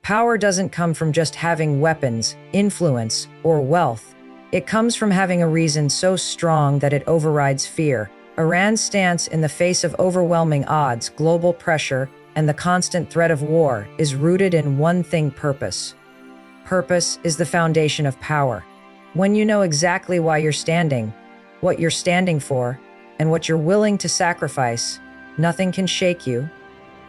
Power doesn't come from just having weapons, influence, or wealth. It comes from having a reason so strong that it overrides fear. Iran's stance in the face of overwhelming odds, global pressure, and the constant threat of war is rooted in one thing: purpose. Purpose is the foundation of power. When you know exactly why you're standing, what you're standing for, and what you're willing to sacrifice, nothing can shake you.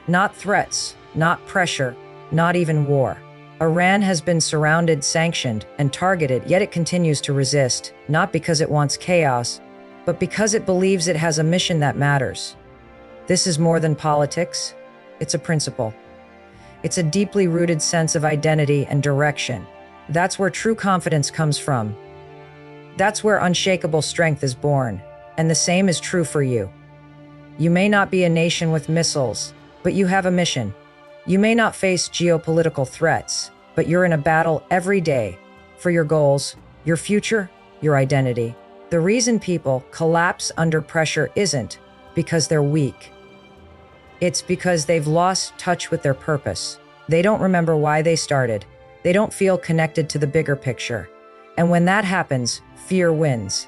Not threats, not pressure, not even war. Iran has been surrounded, sanctioned, and targeted, yet it continues to resist, not because it wants chaos, but because it believes it has a mission that matters. This is more than politics. It's a principle. It's a deeply rooted sense of identity and direction. That's where true confidence comes from. That's where unshakable strength is born. And the same is true for you. You may not be a nation with missiles, but you have a mission. You may not face geopolitical threats, but you're in a battle every day for your goals, your future, your identity. The reason people collapse under pressure isn't because they're weak. It's because they've lost touch with their purpose. They don't remember why they started. They don't feel connected to the bigger picture. And when that happens, fear wins.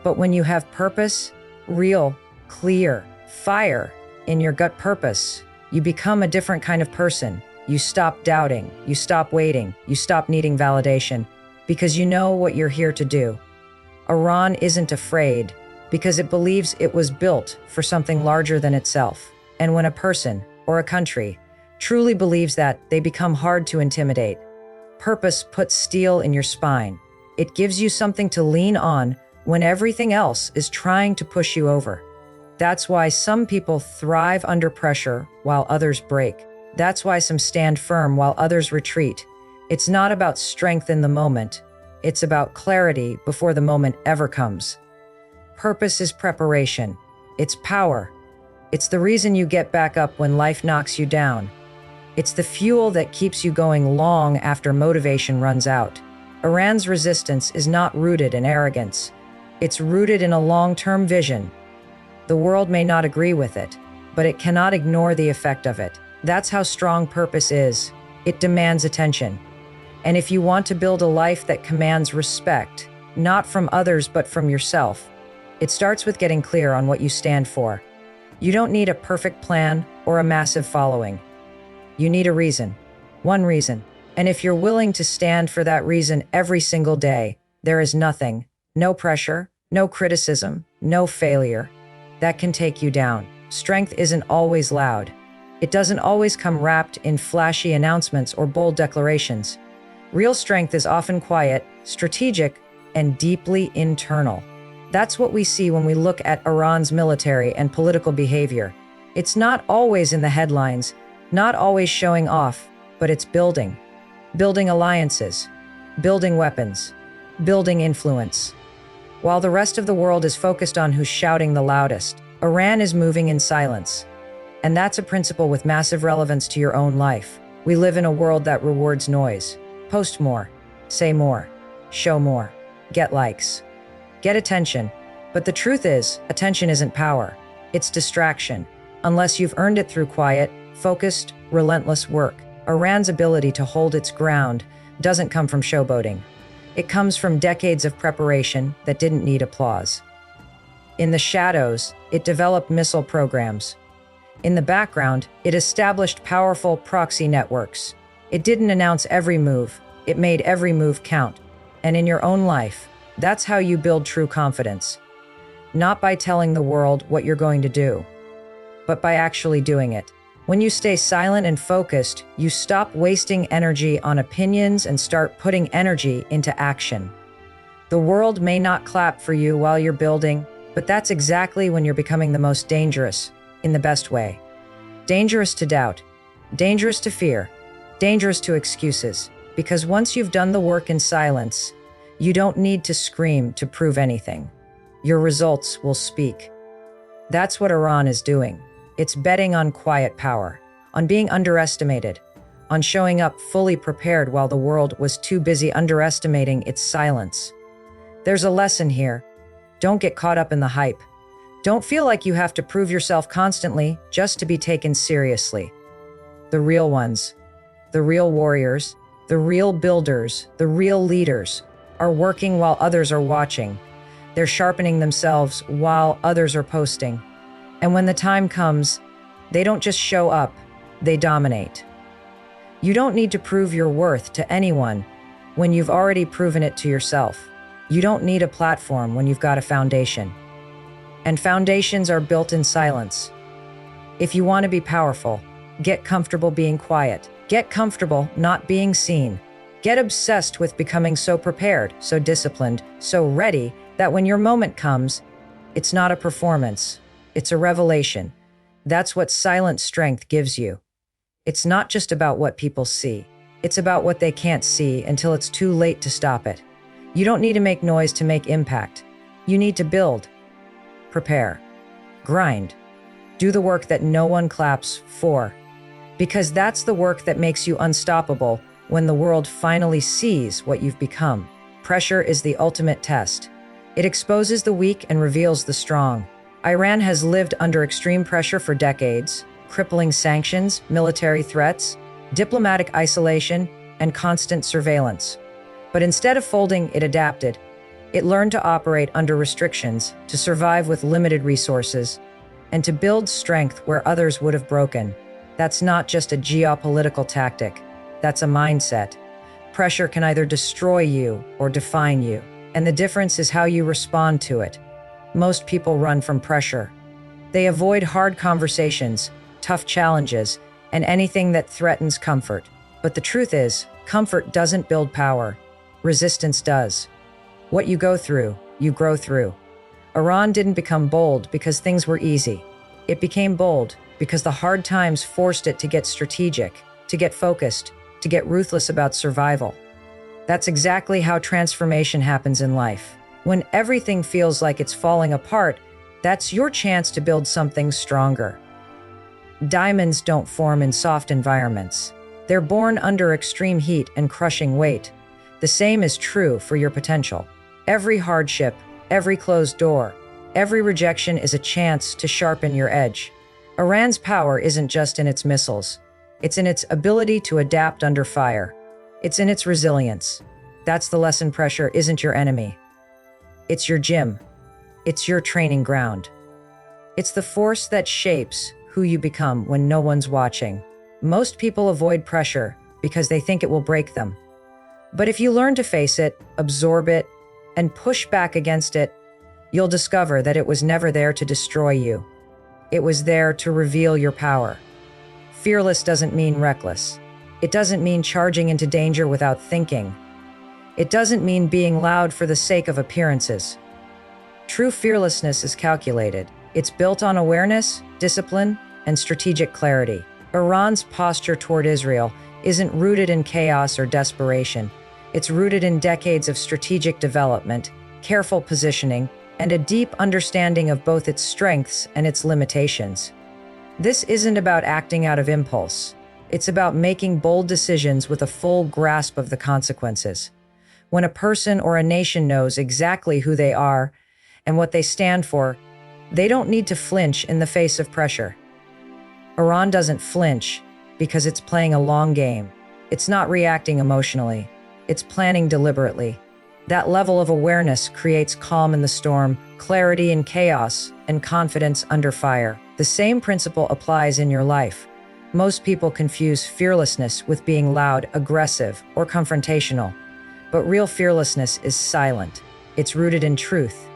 But when you have purpose, real, clear, fire in your gut purpose, you become a different kind of person. You stop doubting, you stop waiting, you stop needing validation, because you know what you're here to do. Iran isn't afraid because it believes it was built for something larger than itself. And when a person, or a country, truly believes that, they become hard to intimidate. Purpose puts steel in your spine. It gives you something to lean on when everything else is trying to push you over. That's why some people thrive under pressure while others break. That's why some stand firm while others retreat. It's not about strength in the moment. It's about clarity before the moment ever comes. Purpose is preparation. It's power. It's the reason you get back up when life knocks you down. It's the fuel that keeps you going long after motivation runs out. Iran's resistance is not rooted in arrogance. It's rooted in a long-term vision. The world may not agree with it, but it cannot ignore the effect of it. That's how strong purpose is. It demands attention. And if you want to build a life that commands respect, not from others but from yourself, it starts with getting clear on what you stand for. You don't need a perfect plan or a massive following. You need a reason. One reason. And if you're willing to stand for that reason every single day, there is nothing, no pressure, no criticism, no failure, that can take you down. Strength isn't always loud. It doesn't always come wrapped in flashy announcements or bold declarations. Real strength is often quiet, strategic, and deeply internal. That's what we see when we look at Iran's military and political behavior. It's not always in the headlines, not always showing off, but it's building. Building alliances, building weapons, building influence. While the rest of the world is focused on who's shouting the loudest, Iran is moving in silence. And that's a principle with massive relevance to your own life. We live in a world that rewards noise. Post more, say more, show more, get likes, get attention. But the truth is, attention isn't power. It's distraction, unless you've earned it through quiet, focused, relentless work. Iran's ability to hold its ground doesn't come from showboating. It comes from decades of preparation that didn't need applause. In the shadows, it developed missile programs. In the background, it established powerful proxy networks. It didn't announce every move, it made every move count. And in your own life, that's how you build true confidence. Not by telling the world what you're going to do, but by actually doing it. When you stay silent and focused, you stop wasting energy on opinions and start putting energy into action. The world may not clap for you while you're building, but that's exactly when you're becoming the most dangerous, in the best way. Dangerous to doubt, dangerous to fear, dangerous to excuses. Because once you've done the work in silence, you don't need to scream to prove anything. Your results will speak. That's what Iran is doing. It's betting on quiet power, on being underestimated, on showing up fully prepared while the world was too busy underestimating its silence. There's a lesson here. Don't get caught up in the hype. Don't feel like you have to prove yourself constantly just to be taken seriously. The real ones, The real warriors, the real builders, the real leaders are working while others are watching. They're sharpening themselves while others are posting. And when the time comes, they don't just show up, they dominate. You don't need to prove your worth to anyone when you've already proven it to yourself. You don't need a platform when you've got a foundation. And foundations are built in silence. If you want to be powerful, get comfortable being quiet. Get comfortable not being seen. Get obsessed with becoming so prepared, so disciplined, so ready that when your moment comes, it's not a performance, it's a revelation. That's what silent strength gives you. It's not just about what people see. It's about what they can't see until it's too late to stop it. You don't need to make noise to make impact. You need to build, prepare, grind, do the work that no one claps for. Because that's the work that makes you unstoppable when the world finally sees what you've become. Pressure is the ultimate test. It exposes the weak and reveals the strong. Iran has lived under extreme pressure for decades, crippling sanctions, military threats, diplomatic isolation, and constant surveillance. But instead of folding, it adapted. It learned to operate under restrictions, to survive with limited resources, and to build strength where others would have broken. That's not just a geopolitical tactic. That's a mindset. Pressure can either destroy you or define you, and the difference is how you respond to it. Most people run from pressure. They avoid hard conversations, tough challenges, and anything that threatens comfort. But the truth is, comfort doesn't build power. Resistance does. What you go through, you grow through. Iran didn't become bold because things were easy. It became bold because the hard times forced it to get strategic, to get focused, to get ruthless about survival. That's exactly how transformation happens in life. When everything feels like it's falling apart, that's your chance to build something stronger. Diamonds don't form in soft environments. They're born under extreme heat and crushing weight. The same is true for your potential. Every hardship, every closed door, every rejection is a chance to sharpen your edge. Iran's power isn't just in its missiles. It's in its ability to adapt under fire. It's in its resilience. That's the lesson. Pressure isn't your enemy. It's your gym. It's your training ground. It's the force that shapes who you become when no one's watching. Most people avoid pressure because they think it will break them. But if you learn to face it, absorb it, and push back against it, you'll discover that it was never there to destroy you. It was there to reveal your power. Fearless doesn't mean reckless. It doesn't mean charging into danger without thinking. It doesn't mean being loud for the sake of appearances. True fearlessness is calculated. It's built on awareness, discipline, and strategic clarity. Iran's posture toward Israel isn't rooted in chaos or desperation. It's rooted in decades of strategic development, careful positioning, and a deep understanding of both its strengths and its limitations. This isn't about acting out of impulse. It's about making bold decisions with a full grasp of the consequences. When a person or a nation knows exactly who they are and what they stand for, they don't need to flinch in the face of pressure. Iran doesn't flinch because it's playing a long game. It's not reacting emotionally. It's planning deliberately. That level of awareness creates calm in the storm, clarity in chaos, and confidence under fire. The same principle applies in your life. Most people confuse fearlessness with being loud, aggressive, or confrontational. But real fearlessness is silent. It's rooted in truth.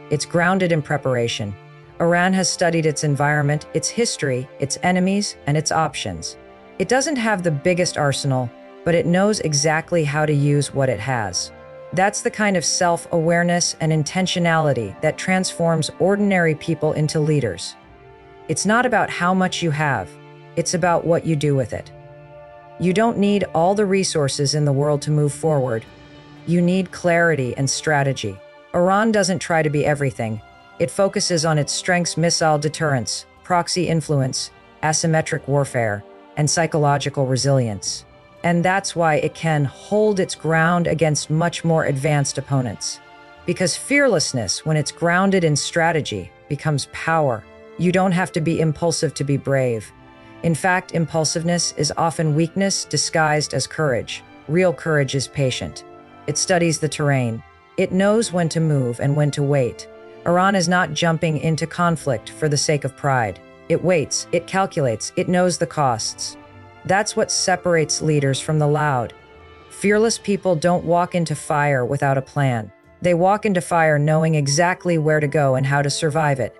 It's grounded in preparation. Iran has studied its environment, its history, its enemies, and its options. It doesn't have the biggest arsenal, but it knows exactly how to use what it has. That's the kind of self-awareness and intentionality that transforms ordinary people into leaders. It's not about how much you have, it's about what you do with it. You don't need all the resources in the world to move forward. You need clarity and strategy. Iran doesn't try to be everything. It focuses on its strengths: missile deterrence, proxy influence, asymmetric warfare, and psychological resilience. And that's why it can hold its ground against much more advanced opponents. Because fearlessness, when it's grounded in strategy, becomes power. You don't have to be impulsive to be brave. In fact, impulsiveness is often weakness disguised as courage. Real courage is patient. It studies the terrain. It knows when to move and when to wait. Iran is not jumping into conflict for the sake of pride. It waits, it calculates, it knows the costs. That's what separates leaders from the loud. Fearless people don't walk into fire without a plan. They walk into fire knowing exactly where to go and how to survive it.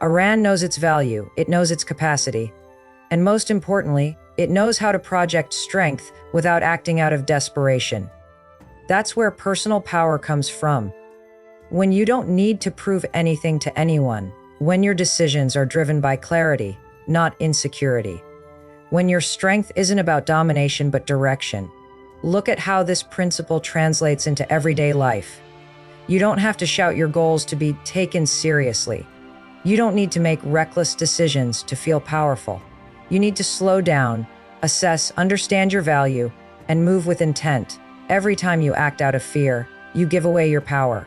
Iran knows its value, it knows its capacity, and most importantly, it knows how to project strength without acting out of desperation. That's where personal power comes from. When you don't need to prove anything to anyone, when your decisions are driven by clarity, not insecurity. When your strength isn't about domination but direction. Look at how this principle translates into everyday life. You don't have to shout your goals to be taken seriously. You don't need to make reckless decisions to feel powerful. You need to slow down, assess, understand your value, and move with intent. Every time you act out of fear, you give away your power.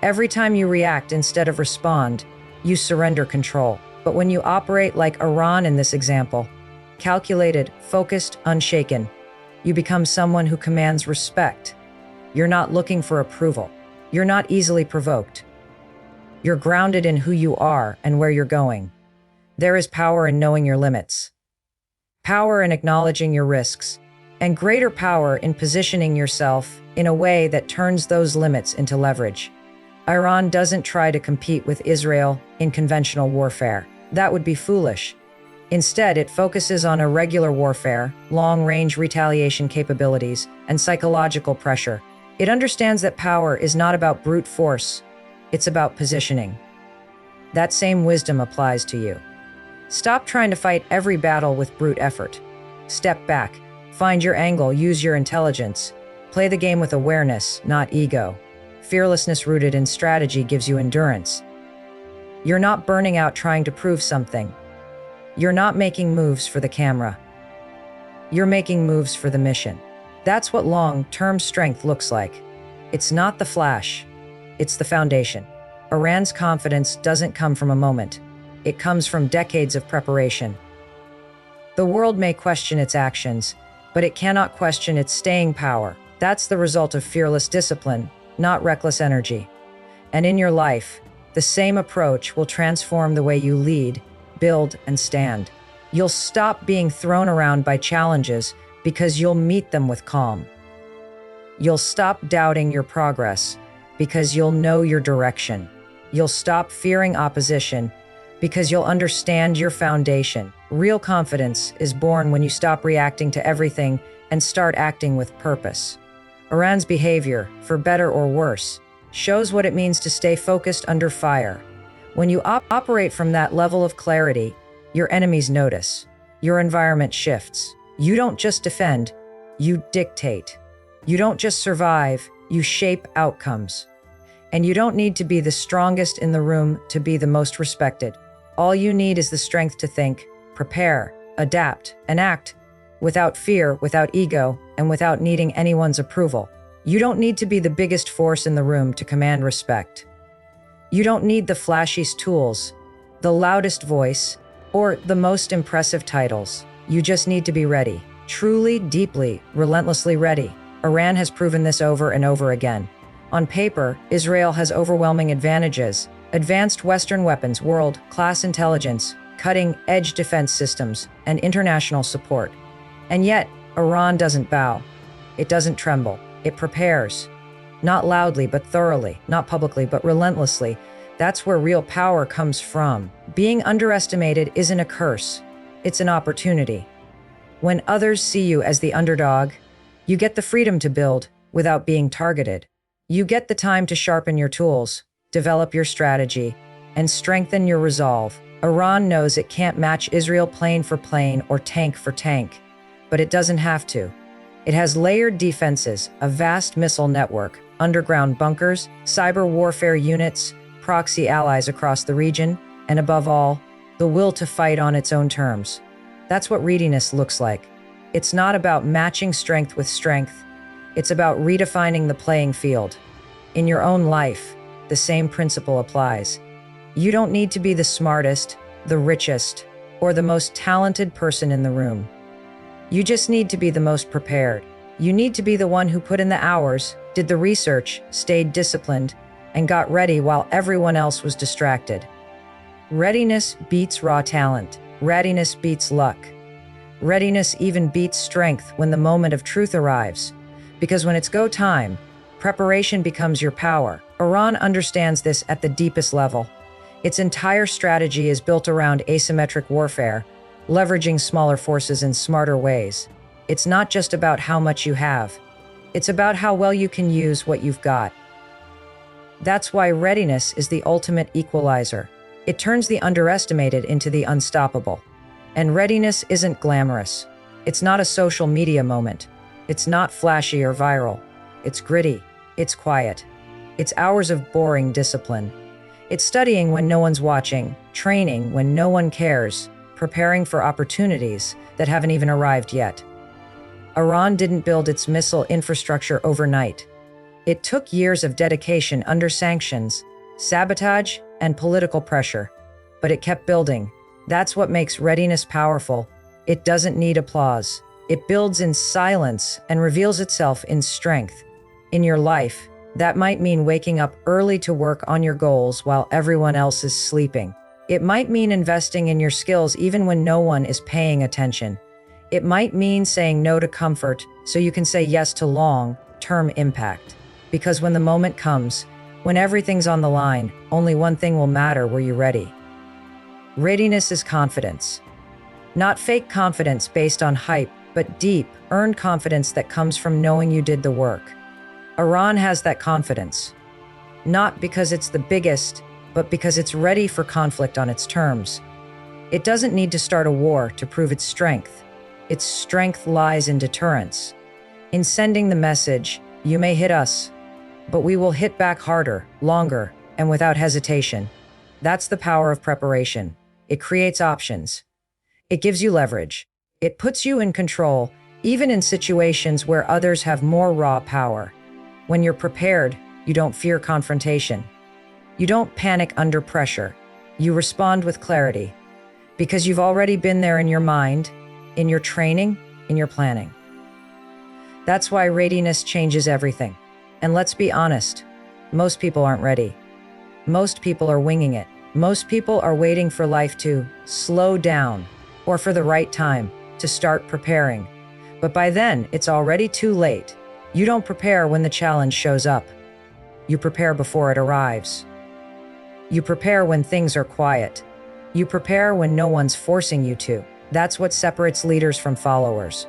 Every time you react instead of respond, you surrender control. But when you operate like Iran in this example, calculated, focused, unshaken, you become someone who commands respect. You're not looking for approval. You're not easily provoked. You're grounded in who you are and where you're going. There is power in knowing your limits, power in acknowledging your risks, and greater power in positioning yourself in a way that turns those limits into leverage. Iran doesn't try to compete with Israel in conventional warfare. That would be foolish. Instead, it focuses on irregular warfare, long-range retaliation capabilities, and psychological pressure. It understands that power is not about brute force, it's about positioning. That same wisdom applies to you. Stop trying to fight every battle with brute effort. Step back, find your angle, use your intelligence. Play the game with awareness, not ego. Fearlessness rooted in strategy gives you endurance. You're not burning out trying to prove something. You're not making moves for the camera. You're making moves for the mission. That's what long-term strength looks like. It's not the flash, it's the foundation. Iran's confidence doesn't come from a moment. It comes from decades of preparation. The world may question its actions, but it cannot question its staying power. That's the result of fearless discipline, not reckless energy. And in your life, the same approach will transform the way you lead, build, and stand. You'll stop being thrown around by challenges because you'll meet them with calm. You'll stop doubting your progress because you'll know your direction. You'll stop fearing opposition because you'll understand your foundation. Real confidence is born when you stop reacting to everything and start acting with purpose. Iran's behavior, for better or worse, shows what it means to stay focused under fire. When you operate from that level of clarity, your enemies notice. Your environment shifts. You don't just defend, you dictate. You don't just survive, you shape outcomes. And you don't need to be the strongest in the room to be the most respected. All you need is the strength to think, prepare, adapt, and act without fear, without ego, and without needing anyone's approval. You don't need to be the biggest force in the room to command respect. You don't need the flashiest tools, the loudest voice, or the most impressive titles. You just need to be ready. Truly, deeply, relentlessly ready. Iran has proven this over and over again. On paper, Israel has overwhelming advantages: advanced Western weapons, world-class intelligence, cutting-edge defense systems, and international support. And yet, Iran doesn't bow. It doesn't tremble. It prepares. Not loudly, but thoroughly. Not publicly, but relentlessly. That's where real power comes from. Being underestimated isn't a curse. It's an opportunity. When others see you as the underdog, you get the freedom to build without being targeted. You get the time to sharpen your tools, develop your strategy, and strengthen your resolve. Iran knows it can't match Israel plane for plane or tank for tank, but it doesn't have to. It has layered defenses, a vast missile network, underground bunkers, cyber warfare units, proxy allies across the region, and above all, the will to fight on its own terms. That's what readiness looks like. It's not about matching strength with strength. It's about redefining the playing field. In your own life, the same principle applies. You don't need to be the smartest, the richest, or the most talented person in the room. You just need to be the most prepared. You need to be the one who put in the hours, did the research, stayed disciplined, and got ready while everyone else was distracted. Readiness beats raw talent. Readiness beats luck. Readiness even beats strength when the moment of truth arrives. Because when it's go time, preparation becomes your power. Iran understands this at the deepest level. Its entire strategy is built around asymmetric warfare, leveraging smaller forces in smarter ways. It's not just about how much you have. It's about how well you can use what you've got. That's why readiness is the ultimate equalizer. It turns the underestimated into the unstoppable. And readiness isn't glamorous. It's not a social media moment. It's not flashy or viral. It's gritty. It's quiet. It's hours of boring discipline. It's studying when no one's watching, training when no one cares, preparing for opportunities that haven't even arrived yet. Iran didn't build its missile infrastructure overnight. It took years of dedication under sanctions, sabotage, and political pressure. But it kept building. That's what makes readiness powerful. It doesn't need applause. It builds in silence and reveals itself in strength. In your life, that might mean waking up early to work on your goals while everyone else is sleeping. It might mean investing in your skills even when no one is paying attention. It might mean saying no to comfort so you can say yes to long-term impact. Because when the moment comes, when everything's on the line, only one thing will matter: were you ready? Readiness is confidence. Not fake confidence based on hype, but deep, earned confidence that comes from knowing you did the work. Iran has that confidence. Not because it's the biggest, but because it's ready for conflict on its terms. It doesn't need to start a war to prove its strength. Its strength lies in deterrence. In sending the message, you may hit us, but we will hit back harder, longer, and without hesitation. That's the power of preparation. It creates options. It gives you leverage. It puts you in control, even in situations where others have more raw power. When you're prepared, you don't fear confrontation. You don't panic under pressure. You respond with clarity. Because you've already been there in your mind, in your training, in your planning. That's why readiness changes everything. And let's be honest, most people aren't ready. Most people are winging it. Most people are waiting for life to slow down or for the right time to start preparing. But by then, it's already too late. You don't prepare when the challenge shows up. You prepare before it arrives. You prepare when things are quiet. You prepare when no one's forcing you to. That's what separates leaders from followers.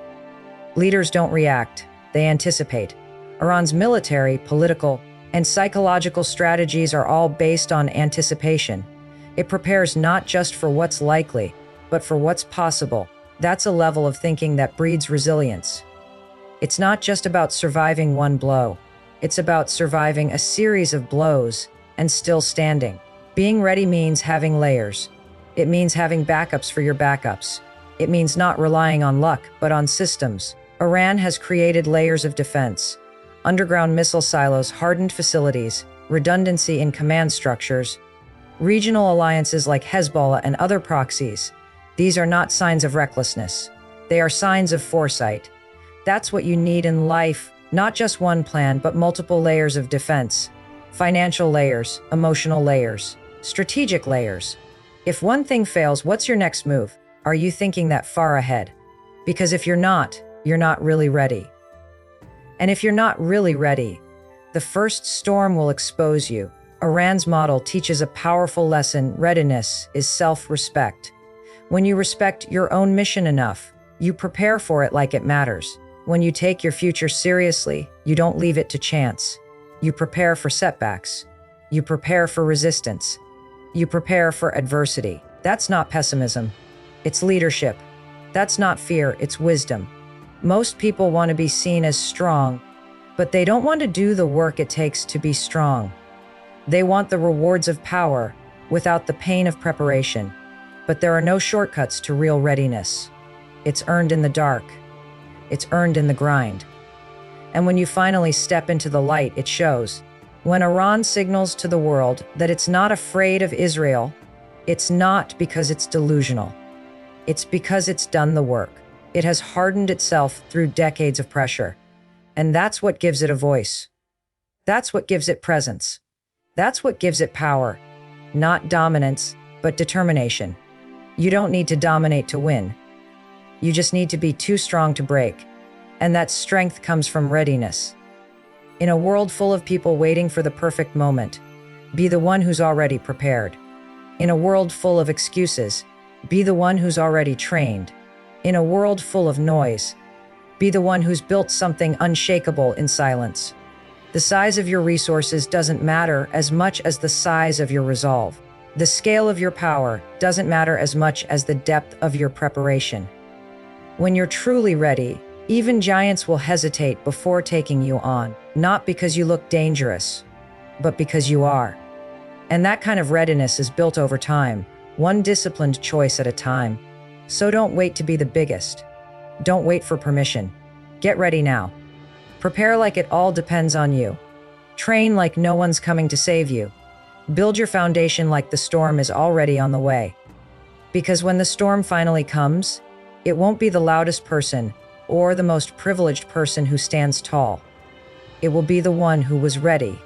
Leaders don't react, they anticipate. Iran's military, political, and psychological strategies are all based on anticipation. It prepares not just for what's likely, but for what's possible. That's a level of thinking that breeds resilience. It's not just about surviving one blow. It's about surviving a series of blows and still standing. Being ready means having layers. It means having backups for your backups. It means not relying on luck, but on systems. Iran has created layers of defense. Underground missile silos, hardened facilities, redundancy in command structures, regional alliances like Hezbollah and other proxies. These are not signs of recklessness. They are signs of foresight. That's what you need in life, not just one plan, but multiple layers of defense. Financial layers, emotional layers, strategic layers. If one thing fails, what's your next move? Are you thinking that far ahead? Because if you're not really ready. And if you're not really ready, the first storm will expose you. Iran's model teaches a powerful lesson: readiness is self-respect. When you respect your own mission enough, you prepare for it like it matters. When you take your future seriously, you don't leave it to chance. You prepare for setbacks. You prepare for resistance. You prepare for adversity. That's not pessimism. It's leadership. That's not fear, it's wisdom. Most people want to be seen as strong, but they don't want to do the work it takes to be strong. They want the rewards of power without the pain of preparation. But there are no shortcuts to real readiness. It's earned in the dark. It's earned in the grind. And when you finally step into the light, it shows. When Iran signals to the world that it's not afraid of Israel, it's not because it's delusional. It's because it's done the work. It has hardened itself through decades of pressure. And that's what gives it a voice. That's what gives it presence. That's what gives it power. Not dominance, but determination. You don't need to dominate to win. You just need to be too strong to break. And that strength comes from readiness. In a world full of people waiting for the perfect moment, be the one who's already prepared. In a world full of excuses, be the one who's already trained. In a world full of noise, be the one who's built something unshakable in silence. The size of your resources doesn't matter as much as the size of your resolve. The scale of your power doesn't matter as much as the depth of your preparation. When you're truly ready, even giants will hesitate before taking you on, not because you look dangerous, but because you are. And that kind of readiness is built over time, one disciplined choice at a time. So don't wait to be the biggest. Don't wait for permission. Get ready now. Prepare like it all depends on you. Train like no one's coming to save you. Build your foundation like the storm is already on the way. Because when the storm finally comes, it won't be the loudest person or the most privileged person who stands tall. It will be the one who was ready